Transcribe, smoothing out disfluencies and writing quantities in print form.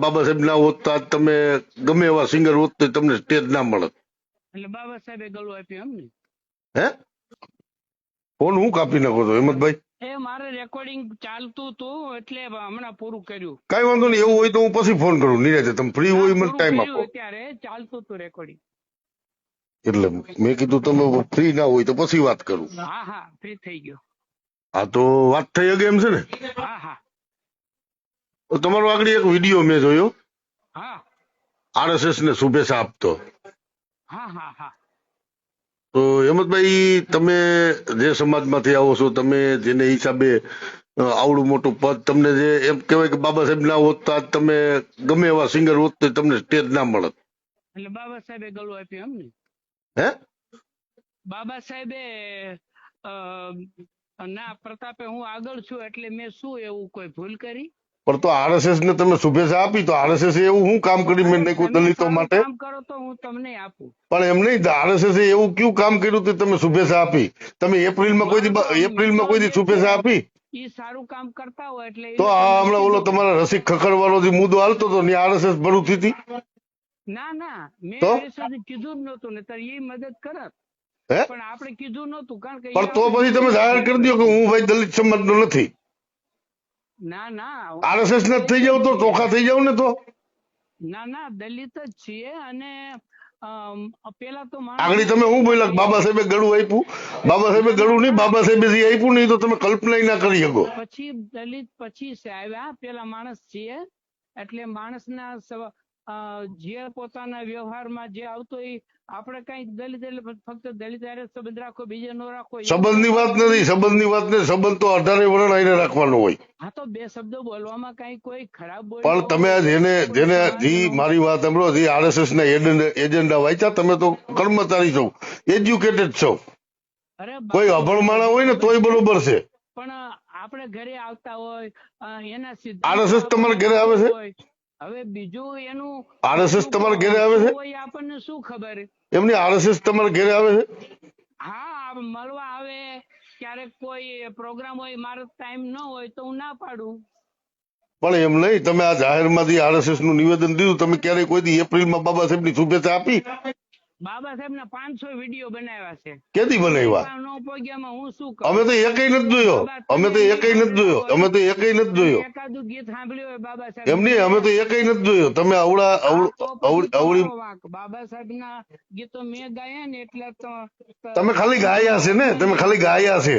બાબા સાહેબ ના હોત તો આજ તમે ગમે એવા સિંગર હોત તો તમને સ્ટેજ ના મળત. એટલે બાબા સાહેબે ગળું આપ્યું એમ ને? હે ફોન હું કાપી નાખો છો હેમંતભાઈ? એ મારે રેકોર્ડિંગ ચાલતું હતું એટલે હમણાં પૂરું કર્યું. કઈ વાંધો નહીં, એવું હોય તો હું પછી ફોન કરું નિરાતે. તમે ફ્રી હોય મને પૂરું ટાઈમ આપો. કર્યું અત્યારે ચાલતું હતું રેકોર્ડિંગ. એટલે મેં કીધું તમે ફ્રી ના હોય તો પછી વાત કરું. હા હા ફ્રી થઈ ગયો. હા તો વાત થઈ ગઈ એમ છે ને? હા હા તો તમારો આગળ એક વિડીયો મેં જોયો હા RSS ને શુભેચ્છા આપતો. હા હા હા તો હેમંતભાઈ તમે જે સમાજમાંથી આવો છો, તમે જેને હિસાબે આવડું મોટું પદ તમને, જે એમ કહેવાય કે બાબા સાહેબ ના હોત તો આજ તમે ગમે એવા સિંગર હોત તો તમને સ્ટેજ ના મળત. એટલે બાબા સાહેબે ગળું આપ્યું એમ ને? હે બાબા સાહેબે ના પ્રતાપે હું આગળ છું એટલે મેં શું એવું કોઈ ભૂલ કરી? પણ તો RSS ને તમે શુભેચ્છા આપી તો RSS એવું શું કામ કરી મેં નાખ્યું તમે દલિતો સારું માટે? કામ કરો તો હું તમને આપું. પણ એમ નહીં, RSS એવું કયું કામ કર્યું તે તમે શુભેચ્છા આપી? તમે એપ્રિલમાં કોઈ દી શુભેચ્છા આપી? ઈ સારું કામ કરતા હોય એટલે તો આ હમણાં ઓલો તમારા રસિક ખખડવાળો જે મુદ્દો હાલતો હતો ને RSS ભરું થતી. ના ના મેં તો RSS કીધું જ નહોતું ને તાર એ મદદ કરત. હે પણ આપણે કીધું નહોતું કારણ કે પણ તો પછી તમે જાહેર કરી દો કે હું ભાઈ દલિત સમાજનો નથી. ના ના RSS ને થઈ જાવ તો ચોખા થઈ જાવ ને. તો ના ના દલિત જ છીએ અને પેલા તો આગળ તમે હું બોલ્યા બાબા સાહેબે ગળું આપ્યું? બાબા સાહેબે ગળું નહીં, બાબા સાહેબે જે આપ્યું ને એ તો તમે કલ્પના ના કરી શકો. પછી દલિત પછી આવ્યા પેલા માણસ છીએ એટલે માણસના જે પોતાના વ્યવહારમાં જે આવતો એ આપણે કઈ દલિત એટલે ફક્ત દલિત હારે સંબંધ રાખો, બીજે નો રાખો. સંબંધની વાત નથી, સંબંધની વાત નથી. સંબંધ તો 18 વર્ષ આઈને રાખવાનો હોય. હા તો બે શબ્દો બોલવામાં કઈ કોઈ ખરાબ પણ તમે જેને મારી વાત સાંભળો, જે RSS ના એજન્ડા વાંચ્યા, તમે તો કર્મચારી છો, એજ્યુકેટેડ છો. કોઈ અભણ માણસ હોય ને તોય બરોબર છે. પણ આપણે ઘરે આવતા હોય એના સીધા RSS તમારે ઘરે આવે છે? હવે બીજું એનું RSS તમારે ઘરે આવે છે? આપણને શું ખબર? એમની RSS તમારે ઘરે આવે છે? હા મળવા આવે ક્યારેક કોઈ પ્રોગ્રામ હોય, મારો ટાઈમ ન હોય તો હું ના પાડું. પણ એમ નહીં, તમે આ જાહેરમાંથી RSS નું નિવેદન દીધું, તમે ક્યારે કોઈ દી એપ્રિલમાં બાબા સાહેબ ની શુભેચ્છા આપી? બાબા સાહેબ ના 500 વિડીયો બનાવ્યા છે. કેદી બનાવ્યા? હું શું અમે તો એકય નથી જોયો. અમે તો એકય નથી જોયો. અમે તો એકય નથી જોયો. એકાદું ગીત સાંભળ્યું હોય બાબા સાહેબ એમની અમે તો એકય નથી જોયો. તમે અવળી બાબા સાહેબ ના ગીતો મેં ગાયા ને એટલે તમે ખાલી ગાયા છે ને, તમે ખાલી ગાયા છે.